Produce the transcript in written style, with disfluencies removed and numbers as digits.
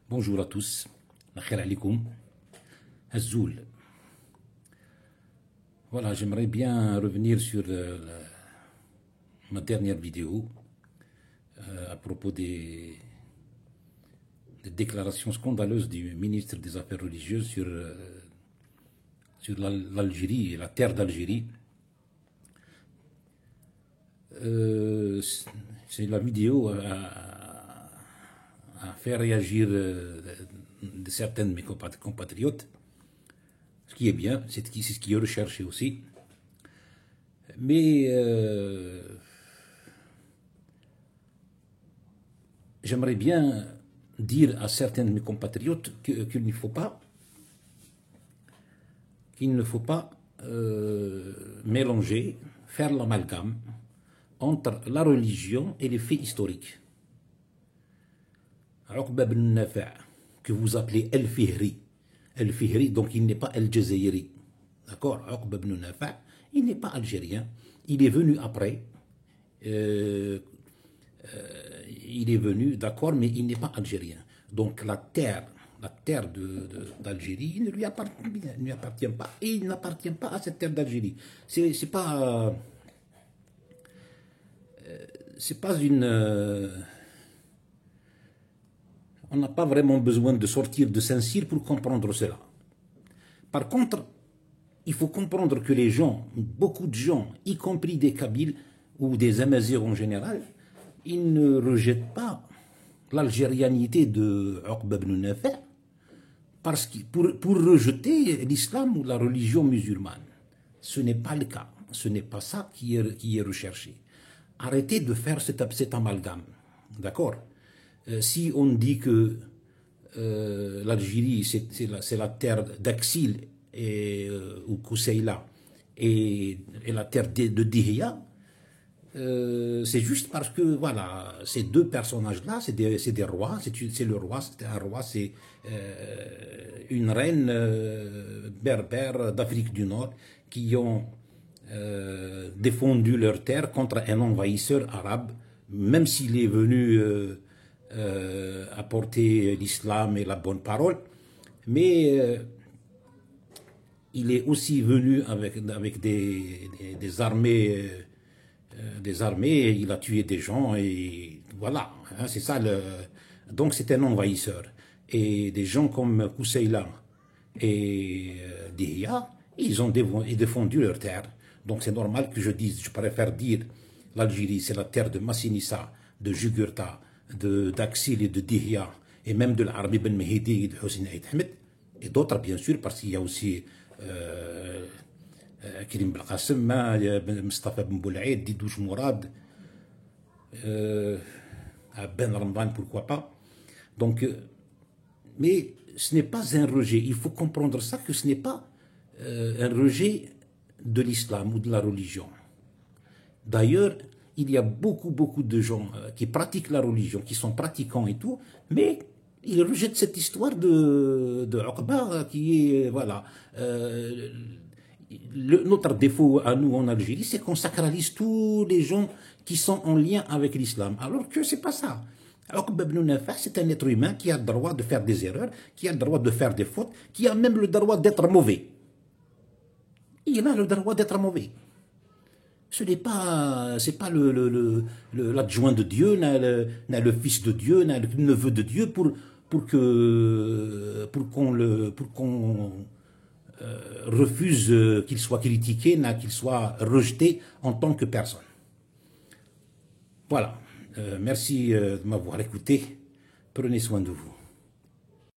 Bonjour à tous, Nakher alikoum, Azzoul. Voilà, j'aimerais bien revenir sur ma dernière vidéo à propos des déclarations scandaleuses du ministre des Affaires religieuses sur l'Algérie et la terre d'Algérie. C'est la vidéo à faire réagir de certains de mes compatriotes, ce qui est bien, c'est ce qui est recherché aussi. Mais j'aimerais bien dire à certains de mes compatriotes qu'il ne faut pas mélanger, faire l'amalgame entre la religion et les faits historiques. Uqba ibn Nafi', que vous appelez El-Fihri, donc il n'est pas El-Jazairi. D'accord? Uqba ibn Nafi', il n'est pas algérien, il est venu après. Il est venu, d'accord, mais il n'est pas algérien. Donc la terre d'Algérie ne lui appartient pas, et il n'appartient pas à cette terre d'Algérie. C'est pas une... on n'a pas vraiment besoin de sortir de Saint-Cyr pour comprendre cela. Par contre, il faut comprendre que les gens, beaucoup de gens, y compris des Kabyles ou des Amazirs en général, ils ne rejettent pas l'algérianité de Uqba ibn Nafi' pour rejeter l'islam ou la religion musulmane. Ce n'est pas le cas. Ce n'est pas ça qui est recherché. Arrêtez de faire cet amalgame. D'accord? Si on dit que l'Algérie, c'est la terre d'Axil ou Kousseïla et la terre de Dihya, c'est juste parce que voilà, ces deux personnages-là, c'est des rois, c'est le roi, c'est un roi, c'est une reine berbère d'Afrique du Nord qui ont défendu leur terre contre un envahisseur arabe, même s'il est venu apporter l'islam et la bonne parole, mais il est aussi venu avec des armées, il a tué des gens et voilà, hein, c'est ça donc c'est un envahisseur. Et des gens comme Kousseïla et Dihya, ils ont défendu leur terre. Donc c'est normal que je préfère dire l'Algérie, c'est la terre de Massinissa, de Jugurtha, d'Axil et de Dihya, et même de l'Arabi Ben Mehdi et de Hossein Aït Ahmed, et d'autres bien sûr, parce qu'il y a aussi Karim Belqasem, Mustafa Ben Boulaïd, Didouche Mourad, Ben Ramdan, pourquoi pas. Donc, mais ce n'est pas un rejet, il faut comprendre ça, que ce n'est pas un rejet de l'islam ou de la religion. D'ailleurs, il y a beaucoup de gens qui pratiquent la religion, qui sont pratiquants et tout, mais ils rejettent cette histoire de Uqba qui est, voilà. Notre défaut à nous en Algérie, c'est qu'on sacralise tous les gens qui sont en lien avec l'islam, alors que c'est pas ça. Uqba ibn Nafi', c'est un être humain qui a le droit de faire des erreurs, qui a le droit de faire des fautes, qui a même le droit d'être mauvais. Il a le droit d'être mauvais. Ce n'est pas, c'est pas l'adjoint de Dieu, n'a le fils de Dieu, n'a le neveu de Dieu pour qu'on refuse qu'il soit critiqué, qu'il soit rejeté en tant que personne. Voilà. Merci de m'avoir écouté. Prenez soin de vous.